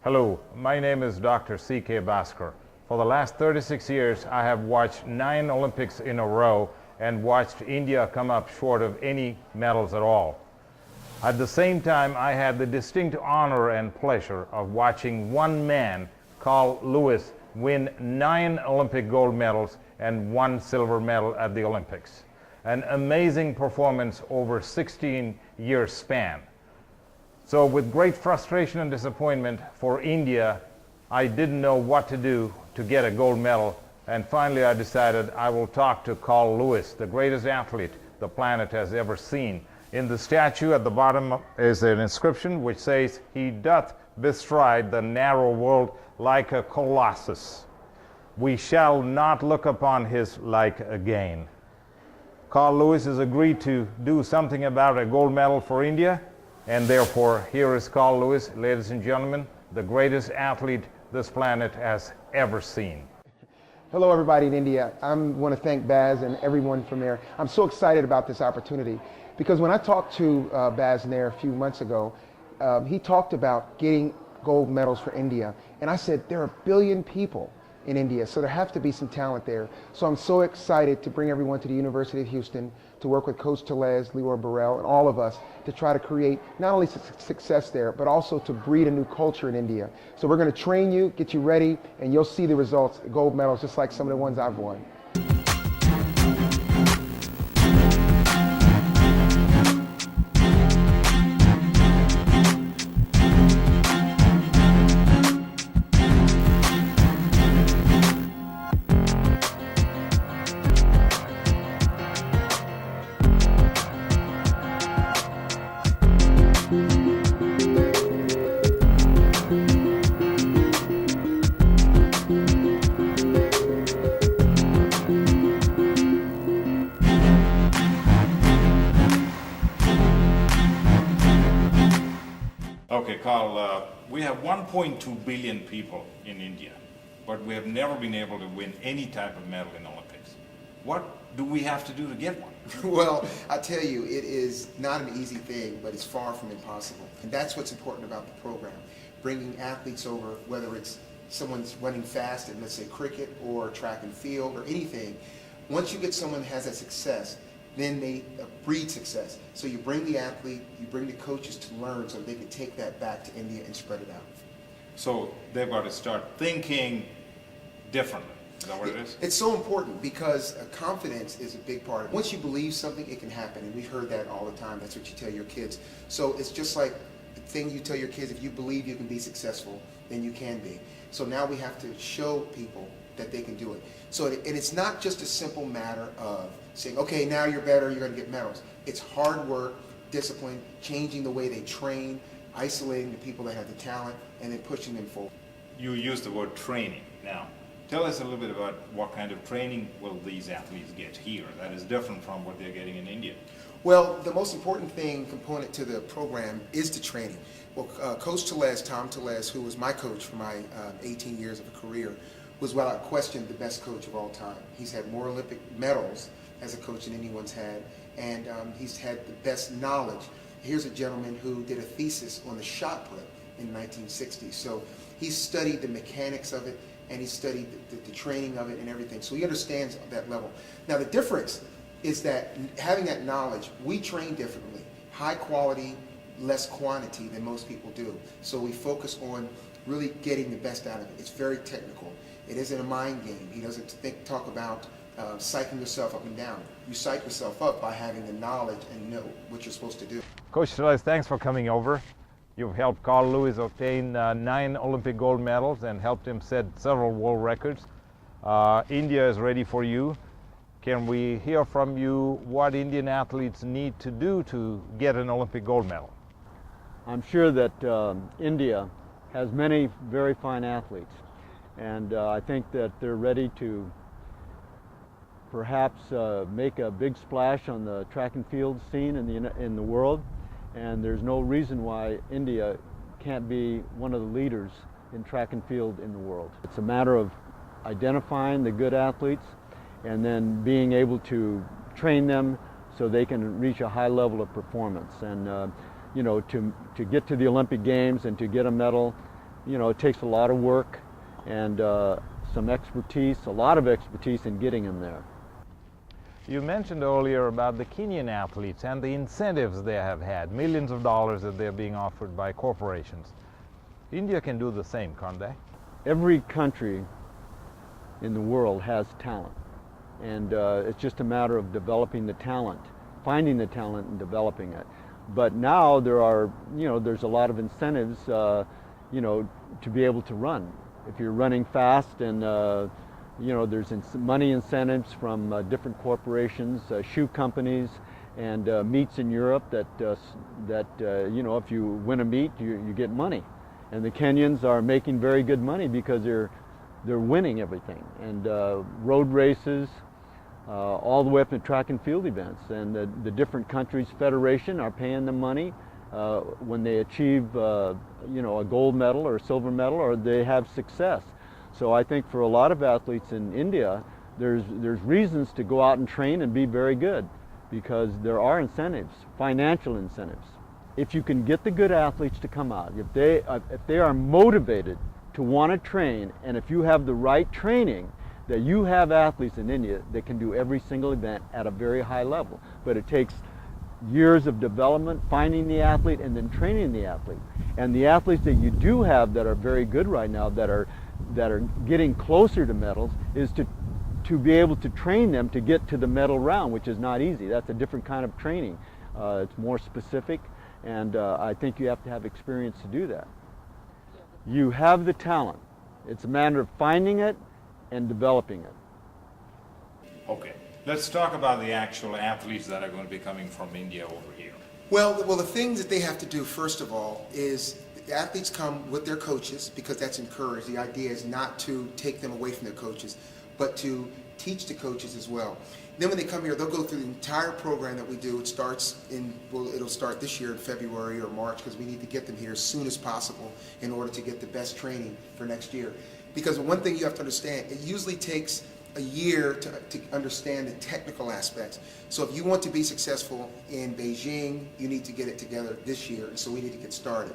Hello, my name is Dr. C.K. Bhaskar. For the last 36 years, I have watched 9 Olympics in a row and watched India come up short of any medals at all. At the same time, I had the distinct honor and pleasure of watching one man, Carl Lewis, win 9 Olympic gold medals and 1 silver medal at the Olympics. An amazing performance over 16-year span. So with great frustration and disappointment for India, I didn't know what to do to get a gold medal, and finally I decided I will talk to Carl Lewis, the greatest athlete the planet has ever seen. In the statue at the bottom is an inscription which says, "He doth bestride the narrow world like a colossus. We shall not look upon his like again." Carl Lewis has agreed to do something about a gold medal for India, and therefore here is Carl Lewis, ladies and gentlemen, the greatest athlete this planet has ever seen. Hello everybody in India. I want to thank Baz and everyone from there. I'm so excited about this opportunity because when I talked to Baz there a few months ago, he talked about getting gold medals for India. And I said, there are 1 billion people in India, so there has to be some talent there. So I'm so excited to bring everyone to the University of Houston to work with Coach Tellez, Leroy Burrell, and all of us to try to create not only success there, but also to breed a new culture in India. So we're going to train you, get you ready, and you'll see the results, gold medals, just like some of the ones I've won. Okay, Carl, we have 1.2 billion people in India, but we have never been able to win any type of medal in Olympics. What do we have to do to get one? Well, I tell you, it is not an easy thing, but it's far from impossible. And that's what's important about the program. Bringing athletes over, whether it's someone's running fast in, let's say, cricket or track and field or anything, once you get someone that has that success, then they breed success. So you bring the athlete, you bring the coaches to learn so they can take that back to India and spread it out. So they've got to start thinking differently. Is that what it is? It's so important because confidence is a big part of it. Once you believe something, it can happen. And we've heard that all the time. That's what you tell your kids. So it's just like the thing you tell your kids, if you believe you can be successful, then you can be. So now we have to show people that they can do it. So and it's not just a simple matter of saying, okay, now you're better, you're going to get medals. It's hard work, discipline, changing the way they train, isolating the people that have the talent, and then pushing them forward. You use the word training. Now, tell us a little bit about what kind of training will these athletes get here that is different from what they're getting in India? Well, the most important component to the program is the training. Well, Coach Tellez, Tom Tellez, who was my coach for my 18 years of a career, was without question the best coach of all time. He's had more Olympic medals as a coach than anyone's had, and he's had the best knowledge. Here's a gentleman who did a thesis on the shot put in the 1960s. So he studied the mechanics of it, and he studied the training of it and everything. So he understands that level. Now the difference is that having that knowledge, we train differently. High quality, less quantity than most people do. So we focus on really getting the best out of it. It's very technical. It isn't a mind game. He doesn't talk about psyching yourself up and down. You psych yourself up by having the knowledge and know what you're supposed to do. Coach Tellez, thanks for coming over. You've helped Carl Lewis obtain 9 Olympic gold medals and helped him set several world records. India is ready for you. Can we hear from you what Indian athletes need to do to get an Olympic gold medal? I'm sure that India has many very fine athletes, and I think that they're ready to perhaps make a big splash on the track and field scene in the world, and there's no reason why India can't be one of the leaders in track and field in the world. It's a matter of identifying the good athletes and then being able to train them so they can reach a high level of performance. And you know, to get to the Olympic Games and to get a medal, you know, it takes a lot of work and some expertise, a lot of expertise in getting them there. You mentioned earlier about the Kenyan athletes and the incentives they have had, millions of dollars that they're being offered by corporations. India can do the same, can't they? Every country in the world has talent, and it's just a matter of developing the talent, finding the talent and developing it. But now there are, you know, there's a lot of incentives, you know, to be able to run. If you're running fast, and you know, there's money incentives from different corporations, shoe companies, and meets in Europe that you know, if you win a meet, you get money. And the Kenyans are making very good money because they're winning everything. And road races, all the way up to track and field events. And the different countries' federation are paying them money when they achieve, you know, a gold medal or a silver medal, or they have success. So I think for a lot of athletes in India, there's reasons to go out and train and be very good, because there are incentives, financial incentives. If you can get the good athletes to come out, if they are motivated to want to train, and if you have the right training, that you have athletes in India that can do every single event at a very high level. But it takes years of development, finding the athlete and then training the athlete. And the athletes that you do have that are very good right now, that are getting closer to medals, is to be able to train them to get to the medal round, which is not easy. That's a different kind of training. It's more specific, and I think you have to have experience to do that. You have the talent. It's a matter of finding it and developing it. Okay, let's talk about the actual athletes that are going to be coming from India over here. Well, the things that they have to do, first of all, is the athletes come with their coaches, because that's encouraged. The idea is not to take them away from their coaches, but to teach the coaches as well. Then when they come here, they'll go through the entire program that we do. It starts it'll start this year in February or March, because we need to get them here as soon as possible in order to get the best training for next year. Because one thing you have to understand, it usually takes a year to understand the technical aspects. So if you want to be successful in Beijing, you need to get it together this year, and so we need to get started.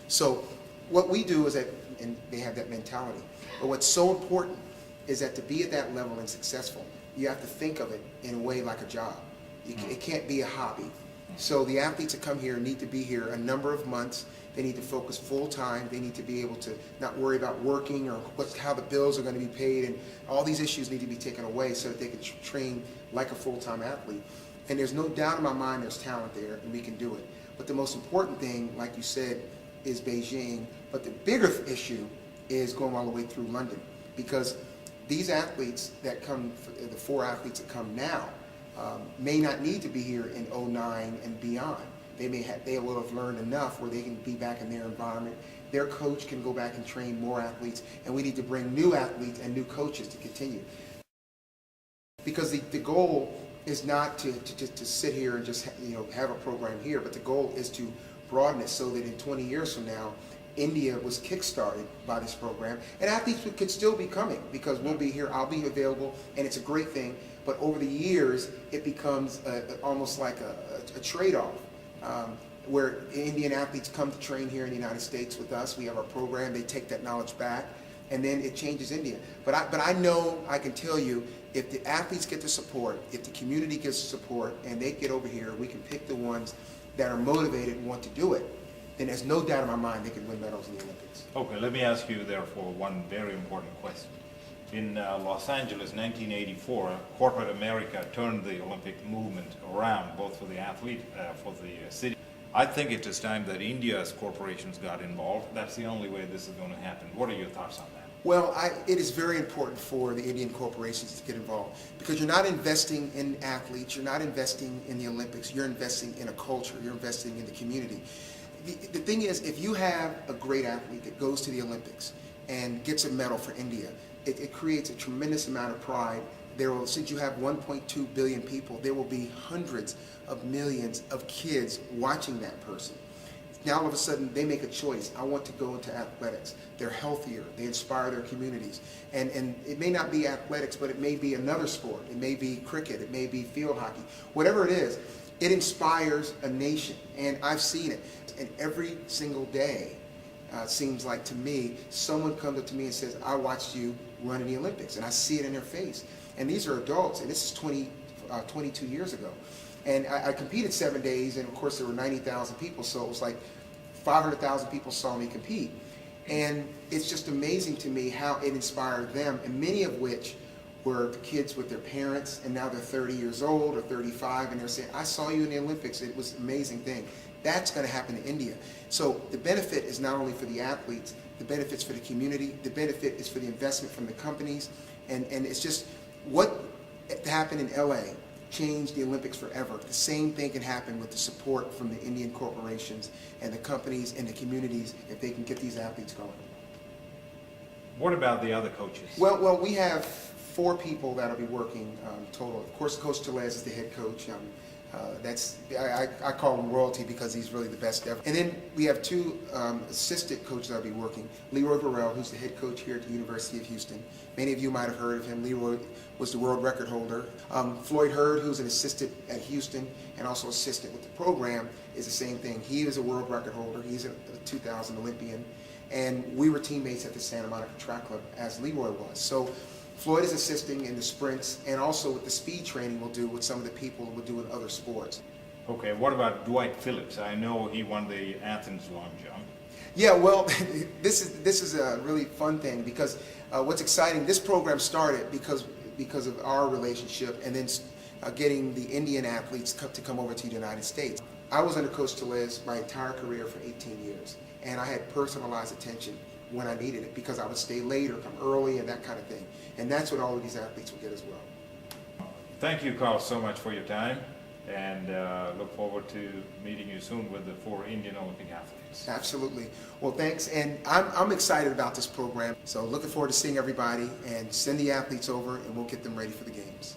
So what we do is that, and they have that mentality, but what's so important is that to be at that level and successful, you have to think of it in a way like a job. It can't be a hobby. So the athletes that come here need to be here a number of months. They need to focus full time. They need to be able to not worry about working or how the bills are going to be paid, and all these issues need to be taken away so that they can train like a full-time athlete. And there's no doubt in my mind there's talent there, and we can do it. But the most important thing, like you said, is Beijing. But the bigger issue is going all the way through London, because these athletes that come, the 4 athletes that come now, may not need to be here in 2009 and beyond. They will have learned enough where they can be back in their environment. Their coach can go back and train more athletes, and we need to bring new athletes and new coaches to continue. Because the goal is not to sit here and just have a program here, but the goal is to broaden it so that in 20 years from now, India was kick-started by this program, and athletes could still be coming, because we'll be here, I'll be available, and it's a great thing. But over the years, it becomes almost like a trade-off, where Indian athletes come to train here in the United States with us. We have our program, they take that knowledge back, and then it changes India. But I know, I can tell you, if the athletes get the support, if the community gets the support, and they get over here, we can pick the ones that are motivated and want to do it, then there's no doubt in my mind they can win medals in the Olympics. Okay, let me ask you therefore one very important question. In Los Angeles, 1984, corporate America turned the Olympic movement around, both for the athlete, for the city. I think it is time that India's corporations got involved. That's the only way this is going to happen. What are your thoughts on that? Well, it is very important for the Indian corporations to get involved, because you're not investing in athletes, you're not investing in the Olympics, you're investing in a culture, you're investing in the community. The thing is, if you have a great athlete that goes to the Olympics and gets a medal for India, it creates a tremendous amount of pride. Since you have 1.2 billion people, there will be hundreds of millions of kids watching that person. Now all of a sudden they make a choice. I want to go into athletics. They're healthier. They inspire their communities. And it may not be athletics, but it may be another sport. It may be cricket. It may be field hockey. Whatever it is, it inspires a nation. And I've seen it. And every single day, seems like to me, someone comes up to me and says, I watched you run in the Olympics, and I see it in their face. And these are adults, and this is 22 years ago. And I competed 7 days, and of course there were 90,000 people, so it was like 500,000 people saw me compete. And it's just amazing to me how it inspired them, and many of which were kids with their parents, and now they're 30 years old or 35, and they're saying, I saw you in the Olympics, it was an amazing thing. That's going to happen in India. So the benefit is not only for the athletes, the benefit's for the community, the benefit is for the investment from the companies, and it's just what happened in LA changed the Olympics forever. The same thing can happen with the support from the Indian corporations and the companies and the communities if they can get these athletes going. What about the other coaches? Well, we have 4 people that'll be working total. Of course, Coach Tellez is the head coach. I call him royalty because he's really the best ever. And then we have 2 assistant coaches that'll be working. Leroy Burrell, who's the head coach here at the University of Houston. Many of you might have heard of him. Leroy was the world record holder. Floyd Hurd, who's an assistant at Houston and also assistant with the program, is the same thing. He is a world record holder. He's a 2000 Olympian. And we were teammates at the Santa Monica Track Club, as Leroy was. So Floyd is assisting in the sprints and also with the speed training we'll do with some of the people we'll do in other sports. Okay, what about Dwight Phillips? I know he won the Athens long jump. Yeah, well, this is a really fun thing because what's exciting, this program started because of our relationship and then getting the Indian athletes to come over to the United States. I was under Coach Tellez my entire career for 18 years, and I had personalized attention when I needed it because I would stay late or come early and that kind of thing. And that's what all of these athletes will get as well. Thank you, Carl, so much for your time, and look forward to meeting you soon with the 4 Indian Olympic athletes. Absolutely. Well, thanks, and I'm excited about this program. So looking forward to seeing everybody, and send the athletes over and we'll get them ready for the games.